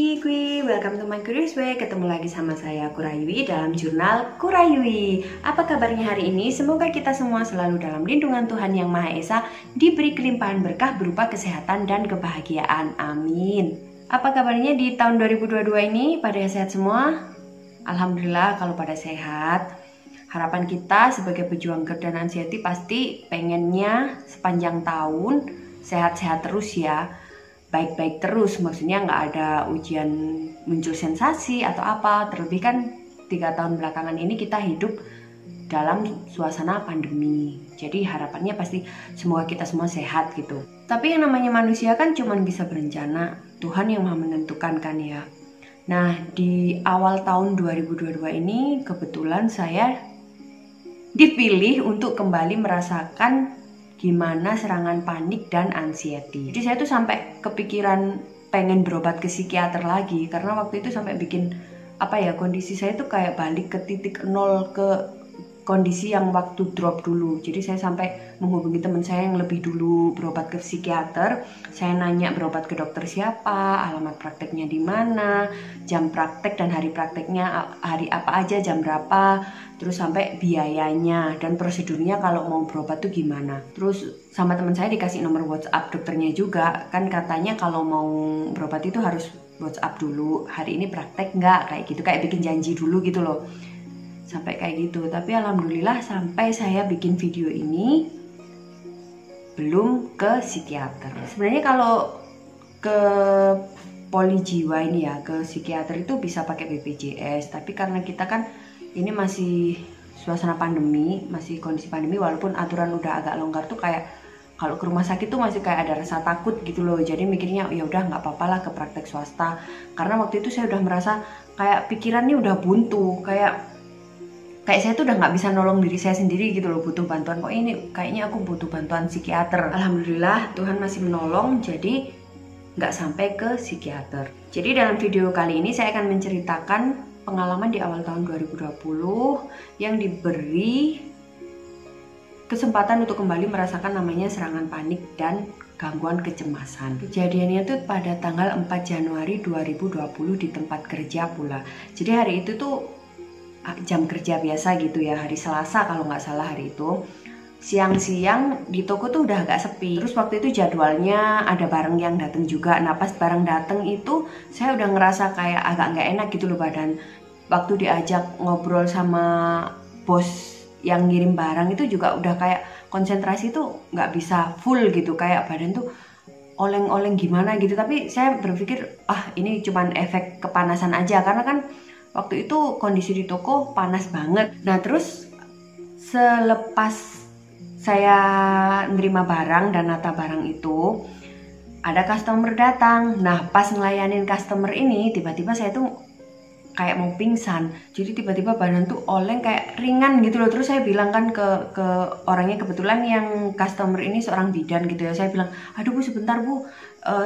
Kiki, welcome to my Curious Way. Ketemu lagi sama saya Kurayui dalam jurnal Kurayui. Apa kabarnya hari ini? Semoga kita semua selalu dalam lindungan Tuhan Yang Maha Esa, diberi kelimpahan berkah berupa kesehatan dan kebahagiaan. Amin. Apa kabarnya di tahun 2022 ini? Pada sehat semua? Alhamdulillah kalau pada sehat. Harapan kita sebagai pejuang GERD dan anxiety pasti pengennya sepanjang tahun sehat-sehat terus ya. Baik-baik terus, maksudnya nggak ada ujian muncul sensasi atau apa. Terlebih kan 3 tahun belakangan ini kita hidup dalam suasana pandemi. Jadi harapannya pasti semoga kita semua sehat gitu. Tapi yang namanya manusia kan cuma bisa berencana, Tuhan yang maha menentukan kan ya. Nah di awal tahun 2022 ini kebetulan saya dipilih untuk kembali merasakan gimana serangan panik dan anxiety. Jadi saya tuh sampai kepikiran pengen berobat ke psikiater lagi karena waktu itu sampai bikin kondisi saya tuh kayak balik ke titik nol, ke kondisi yang waktu drop dulu. Jadi saya sampai menghubungi teman saya yang lebih dulu berobat ke psikiater. Saya nanya berobat ke dokter siapa, alamat prakteknya di mana, jam praktek dan hari prakteknya hari apa aja, jam berapa, terus sampai biayanya dan prosedurnya kalau mau berobat tuh gimana. Terus sama teman saya dikasih nomor WhatsApp dokternya juga, kan katanya kalau mau berobat itu harus WhatsApp dulu, hari ini praktek nggak, kayak gitu, kayak bikin janji dulu gitu loh. Sampai kayak gitu. Tapi alhamdulillah sampai saya bikin video ini belum ke psikiater. Sebenarnya kalau ke poli jiwa ini ya, ke psikiater itu bisa pakai BPJS, tapi karena kita kan ini masih suasana pandemi, masih kondisi pandemi, walaupun aturan udah agak longgar tuh kayak kalau ke rumah sakit tuh masih kayak ada rasa takut gitu loh. Jadi mikirnya ya udah nggak apa-apa lah ke praktek swasta. Karena waktu itu saya udah merasa kayak pikirannya udah buntu, kayak saya tuh udah nggak bisa nolong diri saya sendiri gitu loh, butuh bantuan. Kok ini kayaknya aku butuh bantuan psikiater. Alhamdulillah Tuhan masih menolong, jadi nggak sampai ke psikiater. Jadi dalam video kali ini saya akan menceritakan pengalaman di awal tahun 2020 yang diberi kesempatan untuk kembali merasakan namanya serangan panik dan gangguan kecemasan. Kejadiannya itu pada tanggal 4 Januari 2020 di tempat kerja pula. Jadi hari itu tuh jam kerja biasa gitu ya, hari Selasa kalau nggak salah hari itu. Siang-siang di toko tuh udah agak sepi. Terus waktu itu jadwalnya ada barang yang datang juga. Nah pas barang datang itu saya udah ngerasa kayak agak nggak enak gitu loh badan. Waktu diajak ngobrol sama bos yang ngirim barang itu juga udah kayak konsentrasi tuh nggak bisa full gitu. Kayak badan tuh oleng-oleng gimana gitu. Tapi saya berpikir ini cuman efek kepanasan aja, karena kan waktu itu kondisi di toko panas banget. Nah terus selepas saya nerima barang dan nata barang itu, ada customer datang. Nah pas ngelayanin customer ini tiba-tiba saya tuh kayak mau pingsan. Jadi tiba-tiba badan tuh oleng kayak ringan gitu loh. Terus saya bilang kan ke orangnya, kebetulan yang customer ini seorang bidan gitu ya. Saya bilang, aduh Bu sebentar Bu,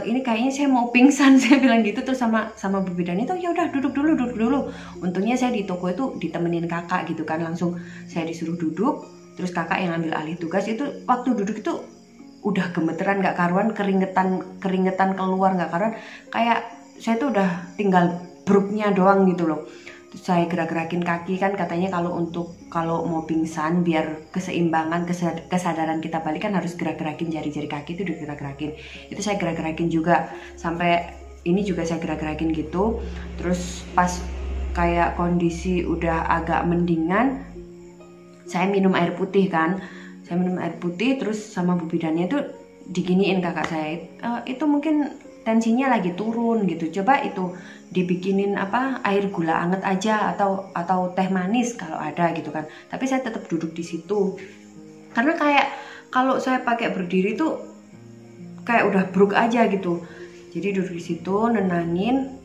ini kayaknya saya mau pingsan. Saya bilang gitu. Terus sama Bu bidan itu, ya udah duduk dulu. Untungnya saya di toko itu ditemenin kakak gitu kan, langsung saya disuruh duduk. Terus kakak yang ambil alih tugas itu waktu duduk itu udah gemeteran gak karuan, keringetan keluar gak karuan. Kayak saya tuh udah tinggal bruknya doang gitu loh. Terus saya gerak-gerakin kaki, kan katanya kalau mau pingsan biar keseimbangan, kesadaran kita balik kan harus gerak-gerakin jari-jari kaki itu digerak-gerakin. Itu saya gerak-gerakin juga, sampai ini juga saya gerak-gerakin gitu. Terus pas kayak kondisi udah agak mendingan, saya minum air putih kan. Saya minum air putih, terus sama bu bidannya tuh diginiin kakak saya, itu mungkin tensinya lagi turun gitu, coba itu dibikinin air gula anget aja atau teh manis kalau ada gitu kan. Tapi saya tetap duduk di situ karena kayak kalau saya pakai berdiri tuh kayak udah bruk aja gitu. Jadi duduk di situ nenangin.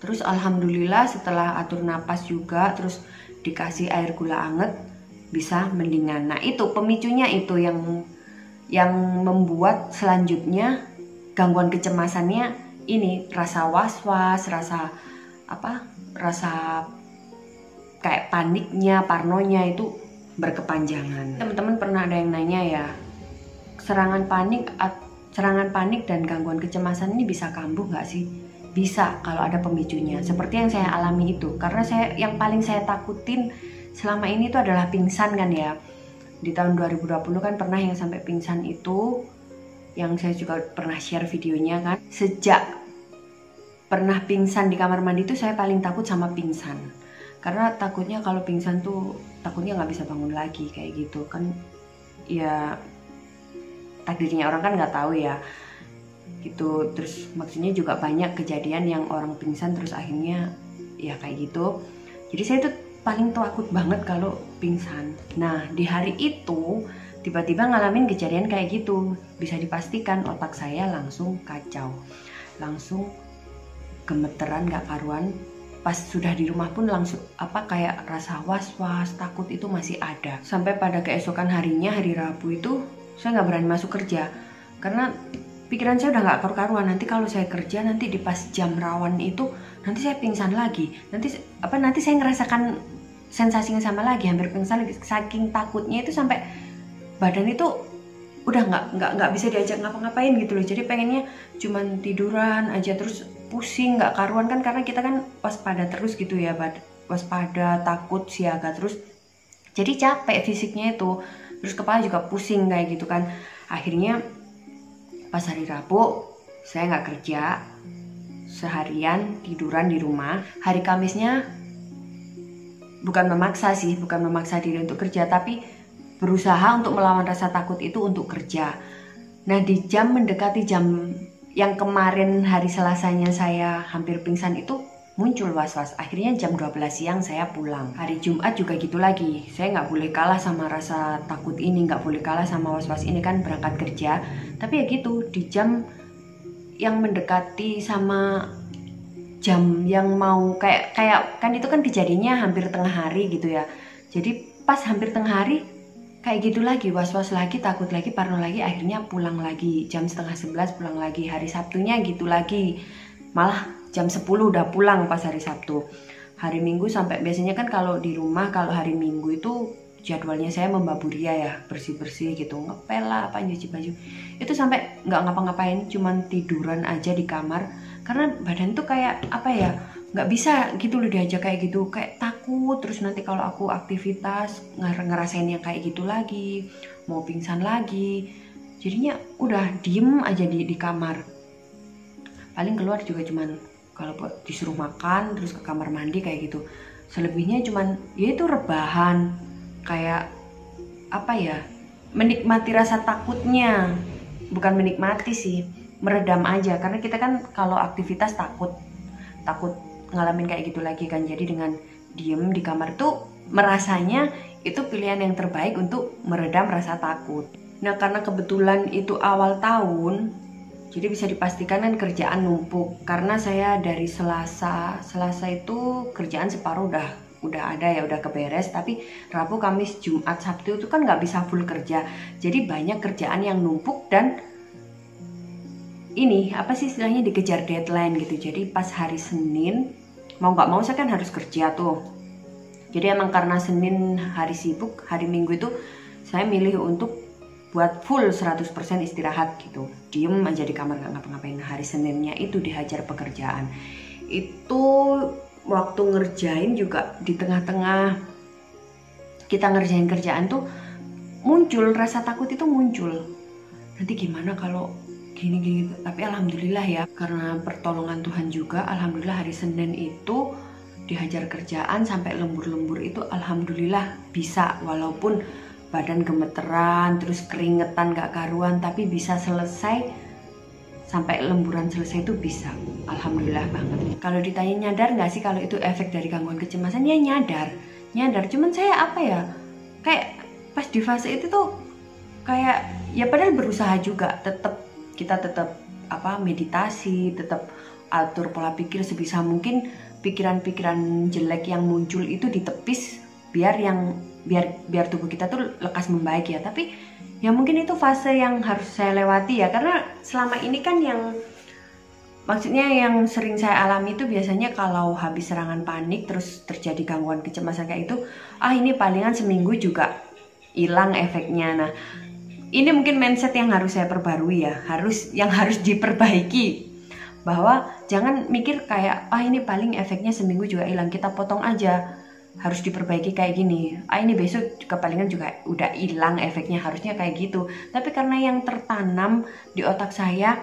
Terus alhamdulillah setelah atur napas juga, terus dikasih air gula anget, bisa mendingan. Nah itu pemicunya, itu yang membuat selanjutnya gangguan kecemasannya ini, rasa was-was, rasa kayak paniknya, parnonya itu berkepanjangan. Teman-teman pernah ada yang nanya ya, serangan panik dan gangguan kecemasan ini bisa kambuh nggak sih? bisa kalau ada pemicunya seperti yang saya alami itu. Karena yang paling saya takutin selama ini itu adalah pingsan kan ya. Di tahun 2020 kan pernah yang sampai pingsan itu, yang saya juga pernah share videonya kan. Sejak pernah pingsan di kamar mandi itu saya paling takut sama pingsan, karena takutnya kalau pingsan tuh takutnya nggak bisa bangun lagi kayak gitu kan. Ya takdirnya orang kan nggak tahu ya gitu. Terus maksudnya juga banyak kejadian yang orang pingsan terus akhirnya ya kayak gitu. Jadi saya tuh paling takut banget kalau pingsan. Nah di hari itu tiba-tiba ngalamin kejadian kayak gitu. Bisa dipastikan otak saya langsung kacau, langsung gemeteran gak karuan. Pas sudah di rumah pun langsung kayak rasa was-was, takut itu masih ada. Sampai pada keesokan harinya, hari Rabu itu saya nggak berani masuk kerja karena pikiran saya udah nggak karu-karuan. Nanti kalau saya kerja, nanti di pas jam rawan itu nanti saya pingsan lagi. Nanti saya ngerasakan sensasi yang sama lagi, hampir pingsan lagi. Saking takutnya itu sampai badan itu udah nggak bisa diajak ngapa-ngapain gitu loh. Jadi pengennya cuman tiduran aja, terus pusing nggak karuan kan, karena kita kan waspada terus gitu ya, waspada, takut, siaga terus. Jadi capek fisiknya itu, terus kepala juga pusing kayak gitu kan. Akhirnya pas hari Rabu saya nggak kerja, seharian tiduran di rumah. Hari Kamisnya bukan memaksa diri untuk kerja, tapi berusaha untuk melawan rasa takut itu untuk kerja. Nah di jam mendekati jam yang kemarin hari Selasanya saya hampir pingsan itu muncul was-was. Akhirnya jam 12 siang saya pulang. Hari Jumat juga gitu lagi. Saya nggak boleh kalah sama rasa takut ini, nggak boleh kalah sama was-was ini kan, berangkat kerja. Tapi ya gitu, di jam yang mendekati sama jam yang mau kayak kan itu kan kejadiannya hampir tengah hari gitu ya. Jadi pas hampir tengah hari kayak gitu lagi, was-was lagi, takut lagi, parno lagi. Akhirnya pulang lagi jam 10:30 pulang lagi. Hari Sabtunya gitu lagi, malah jam 10 udah pulang pas hari Sabtu. Hari Minggu sampai, biasanya kan kalau di rumah kalau hari Minggu itu jadwalnya saya membaburia ya, bersih-bersih gitu, ngepel lah, nyuci baju. Itu sampai nggak ngapa-ngapain, cuman tiduran aja di kamar. Karena badan tuh kayak nggak bisa gitu loh diajak kayak gitu, kayak takut. Terus nanti kalau aku aktivitas ngerasain yang kayak gitu lagi, mau pingsan lagi, jadinya udah diem aja di kamar. Paling keluar juga cuman kalau disuruh makan terus ke kamar mandi kayak gitu. Selebihnya cuman ya itu rebahan, kayak menikmati rasa takutnya. Bukan menikmati sih, meredam aja. Karena kita kan kalau aktivitas takut ngalamin kayak gitu lagi kan. Jadi dengan diem di kamar tuh merasanya itu pilihan yang terbaik untuk meredam rasa takut. Nah karena kebetulan itu awal tahun, jadi bisa dipastikan kan kerjaan numpuk. Karena saya dari Selasa itu kerjaan separuh udah ada ya, udah keberes. Tapi Rabu, Kamis, Jumat, Sabtu itu kan nggak bisa full kerja. Jadi banyak kerjaan yang numpuk dan ini istilahnya dikejar deadline gitu. Jadi pas hari Senin mau nggak mau saya kan harus kerja tuh. Jadi emang karena Senin hari sibuk, hari Minggu itu saya milih untuk buat full 100% istirahat gitu, diem aja di kamar nggak ngapa-ngapain. Hari Seninnya itu dihajar pekerjaan. Itu waktu ngerjain juga di tengah-tengah kita ngerjain kerjaan tuh muncul rasa takut itu muncul. Nanti gimana kalau gini. Tapi alhamdulillah ya, karena pertolongan Tuhan juga, alhamdulillah hari Senin itu dihajar kerjaan sampai lembur-lembur itu alhamdulillah bisa. Walaupun badan gemeteran terus keringetan gak karuan, tapi bisa selesai sampai lemburan selesai itu bisa. Alhamdulillah banget. Kalau ditanya nyadar gak sih kalau itu efek dari gangguan kecemasan, ya nyadar. Cuman saya kayak pas di fase itu tuh kayak ya padahal berusaha juga, kita tetap meditasi, tetap atur pola pikir sebisa mungkin. Pikiran-pikiran jelek yang muncul itu ditepis biar tubuh kita tuh lekas membaik ya. Tapi ya mungkin itu fase yang harus saya lewati ya, karena selama ini kan yang yang sering saya alami itu biasanya kalau habis serangan panik terus terjadi gangguan kecemasan kayak itu, ini palingan seminggu juga hilang efeknya. Nah ini mungkin mindset yang harus saya perbarui ya, harus diperbaiki. bahwa jangan mikir kayak ini paling efeknya seminggu juga hilang, kita potong aja, harus diperbaiki kayak gini, ini besok kepalingan juga udah hilang efeknya, harusnya kayak gitu. Tapi karena yang tertanam di otak saya,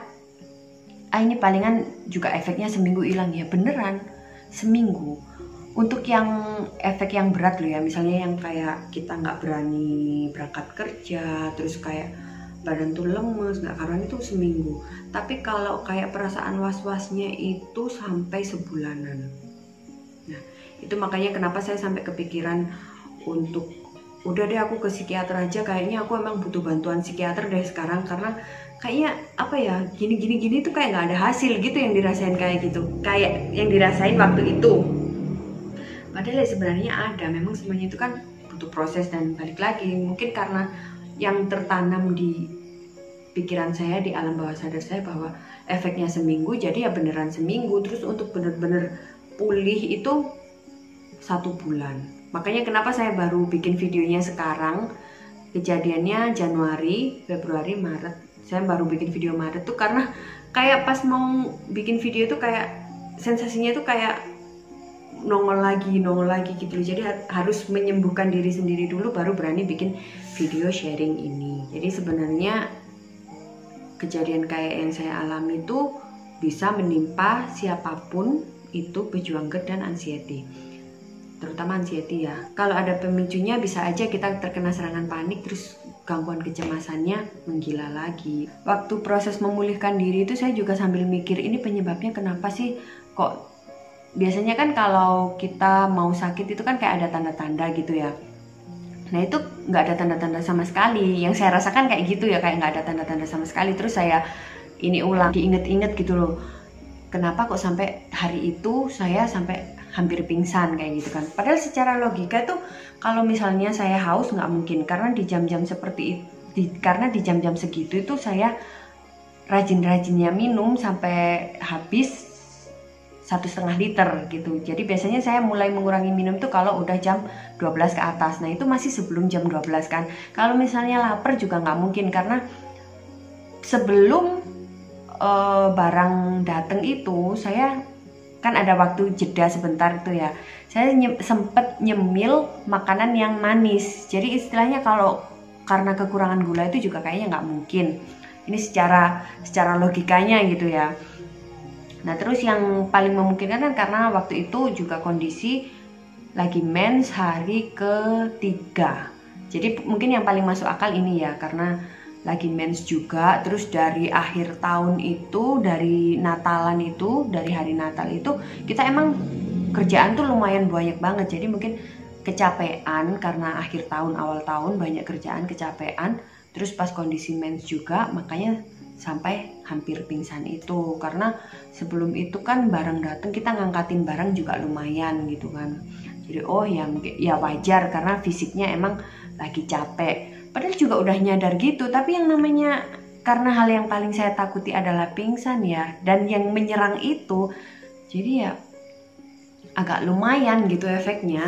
ini palingan juga efeknya seminggu hilang, ya beneran seminggu. Untuk yang efek yang berat loh ya, misalnya yang kayak kita nggak berani berangkat kerja, terus kayak badan tuh lemes, nggak karuan, itu seminggu. Tapi kalau kayak perasaan was-wasnya itu sampai sebulanan. Nah, itu makanya kenapa saya sampai kepikiran untuk udah deh aku ke psikiater aja, kayaknya aku emang butuh bantuan psikiater dari sekarang, karena kayaknya apa ya, gini tuh kayak nggak ada hasil gitu yang dirasain kayak gitu, kayak yang dirasain waktu itu. Padahal ya sebenarnya ada, memang semuanya itu kan butuh proses. Dan balik lagi, mungkin karena yang tertanam di pikiran saya, di alam bawah sadar saya, bahwa efeknya seminggu, jadi ya beneran seminggu. Terus untuk bener-bener pulih itu 1 bulan. Makanya kenapa saya baru bikin videonya sekarang. Kejadiannya Januari, Februari, Maret. Saya baru bikin video Maret tuh karena kayak pas mau bikin video tuh kayak sensasinya tuh kayak nongol lagi gitu. Jadi harus menyembuhkan diri sendiri dulu baru berani bikin video sharing ini. Jadi sebenarnya kejadian kayak yang saya alami itu bisa menimpa siapapun itu, pejuang GERD dan anxiety, terutama anxiety ya. Kalau ada pemicunya bisa aja kita terkena serangan panik, terus gangguan kecemasannya menggila lagi. Waktu proses memulihkan diri itu saya juga sambil mikir, ini penyebabnya kenapa sih kok. Biasanya kan kalau kita mau sakit itu kan kayak ada tanda-tanda gitu ya. Nah itu nggak ada tanda-tanda sama sekali. Yang saya rasakan kayak gitu ya, kayak nggak ada tanda-tanda sama sekali. Terus saya ini ulang, diinget-inget gitu loh. Kenapa kok sampai hari itu saya sampai hampir pingsan kayak gitu kan. Padahal secara logika tuh kalau misalnya saya haus nggak mungkin. Karena di jam-jam seperti itu, karena di jam-jam segitu itu saya rajin-rajinnya minum sampai habis 1,5 liter gitu. Jadi biasanya saya mulai mengurangi minum tuh kalau udah jam 12 ke atas. Nah itu masih sebelum jam 12 kan. Kalau misalnya lapar juga nggak mungkin, karena sebelum barang dateng itu saya kan ada waktu jeda sebentar itu ya. Saya sempet nyemil makanan yang manis. Jadi istilahnya kalau karena kekurangan gula itu juga kayaknya nggak mungkin. Ini secara logikanya gitu ya. Nah terus yang paling memungkinkan kan karena waktu itu juga kondisi lagi mens hari ketiga. Jadi mungkin yang paling masuk akal ini ya, karena lagi mens juga. Terus dari akhir tahun itu, dari Natalan itu, dari hari Natal itu kita emang kerjaan tuh lumayan banyak banget. Jadi mungkin kecapean karena akhir tahun, awal tahun banyak kerjaan, kecapean. Terus pas kondisi mens juga, makanya sampai hampir pingsan itu. Karena sebelum itu kan barang datang, kita ngangkatin barang juga lumayan gitu kan. Jadi ya wajar karena fisiknya emang lagi capek. Padahal juga udah nyadar gitu, tapi yang namanya karena hal yang paling saya takuti adalah pingsan ya, dan yang menyerang itu, jadi ya agak lumayan gitu efeknya.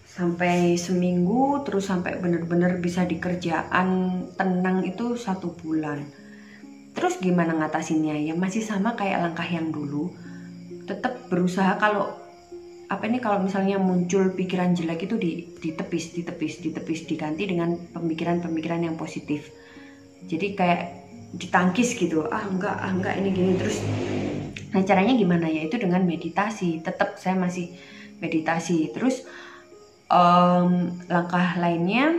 Sampai seminggu, terus sampai bener-bener bisa dikerjaan tenang itu 1 bulan. Terus gimana ngatasinnya? Ya masih sama kayak langkah yang dulu. Tetap berusaha kalau misalnya muncul pikiran jelek itu ditepis, diganti dengan pemikiran-pemikiran yang positif. Jadi kayak ditangkis gitu. Enggak ini gini terus. Nah, caranya gimana ya? Itu dengan meditasi. Tetap saya masih meditasi. Terus langkah lainnya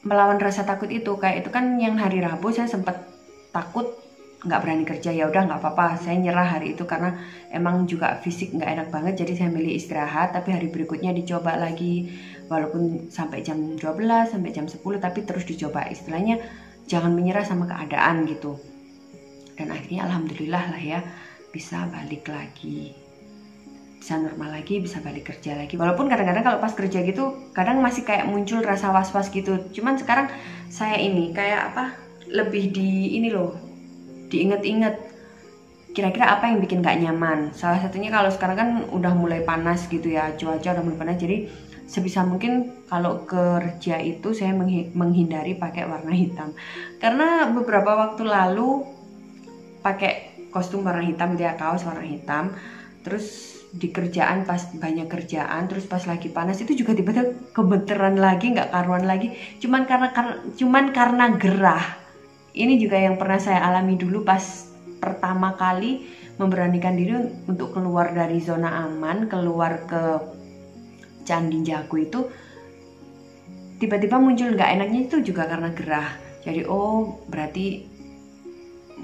melawan rasa takut itu. Kayak itu kan yang hari Rabu saya sempat takut nggak berani kerja. Ya udah nggak apa-apa, saya nyerah hari itu karena emang juga fisik nggak enak banget, jadi saya milih istirahat. Tapi hari berikutnya dicoba lagi, walaupun sampai jam 12 sampai jam 10 tapi terus dicoba. Istilahnya jangan menyerah sama keadaan gitu. Dan akhirnya alhamdulillah lah ya, bisa balik lagi, bisa normal lagi, bisa balik kerja lagi. Walaupun kadang-kadang kalau pas kerja gitu kadang masih kayak muncul rasa was-was gitu. Cuman sekarang saya ini kayak lebih diinget-inget kira-kira apa yang bikin gak nyaman. Salah satunya kalau sekarang kan udah mulai panas gitu ya, cuaca udah mulai panas, jadi sebisa mungkin kalau kerja itu saya menghindari pakai warna hitam. Karena beberapa waktu lalu pakai kostum warna hitam dia kaos warna hitam, terus di kerjaan pas banyak kerjaan, terus pas lagi panas itu juga tiba-tiba gemeteran lagi, nggak karuan lagi, cuman karena gerah. Ini juga yang pernah saya alami dulu pas pertama kali memberanikan diri untuk keluar dari zona aman, keluar ke Candi Jago itu, tiba-tiba muncul nggak enaknya itu juga karena gerah. Jadi oh berarti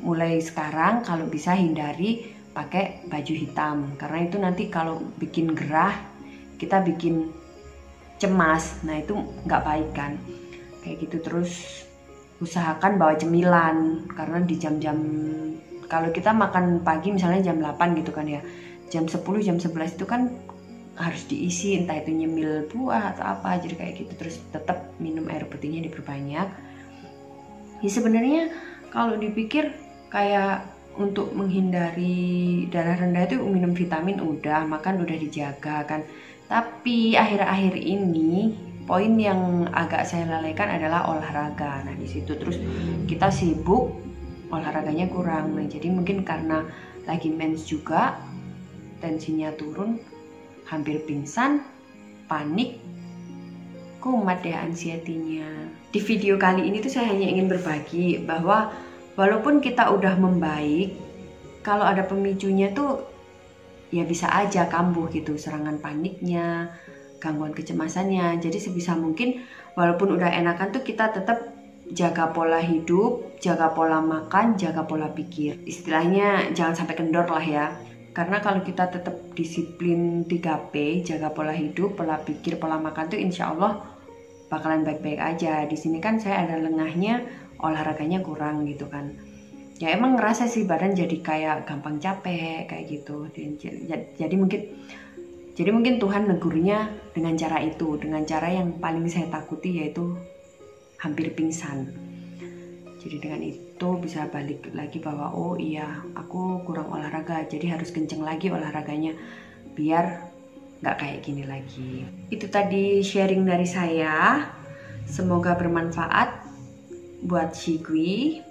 mulai sekarang kalau bisa hindari pakai baju hitam, karena itu nanti kalau bikin gerah kita bikin cemas, nah itu nggak baik kan, kayak gitu. Terus usahakan bawa cemilan, karena di jam-jam kalau kita makan pagi misalnya jam 8 gitu kan ya, jam 10 jam 11 itu kan harus diisi, entah itu nyemil buah atau apa, jadi kayak gitu. Terus tetap minum air putihnya diperbanyak. Ya sebenarnya kalau dipikir kayak untuk menghindari darah rendah itu minum vitamin udah, makan udah dijaga kan. Tapi akhir-akhir ini poin yang agak saya lalaikan adalah olahraga. Nah di situ terus kita sibuk, olahraganya kurang. Nah jadi mungkin karena lagi mens juga, tensinya turun, hampir pingsan, panik, kumat deh anxiety-nya. Di video kali ini tuh saya hanya ingin berbagi bahwa walaupun kita udah membaik, kalau ada pemicunya tuh ya bisa aja kambuh gitu, serangan paniknya, gangguan kecemasannya. Jadi sebisa mungkin walaupun udah enakan tuh kita tetap jaga pola hidup, jaga pola makan, jaga pola pikir. Istilahnya jangan sampai kendor lah ya. Karena kalau kita tetap disiplin 3P, jaga pola hidup, pola pikir, pola makan tuh insya Allah bakalan baik-baik aja. Di sini kan saya ada lengahnya, olahraganya kurang gitu kan. Ya emang ngerasa sih badan jadi kayak gampang capek kayak gitu. Jadi mungkin Tuhan negurnya dengan cara itu, dengan cara yang paling saya takuti, yaitu hampir pingsan. Jadi dengan itu bisa balik lagi bahwa oh iya aku kurang olahraga, jadi harus kenceng lagi olahraganya biar nggak kayak gini lagi. Itu tadi sharing dari saya, semoga bermanfaat buat Shigui.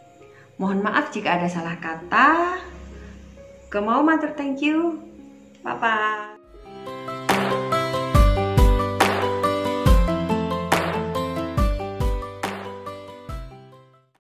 Mohon maaf jika ada salah kata. Kemau matur thank you. Bye bye.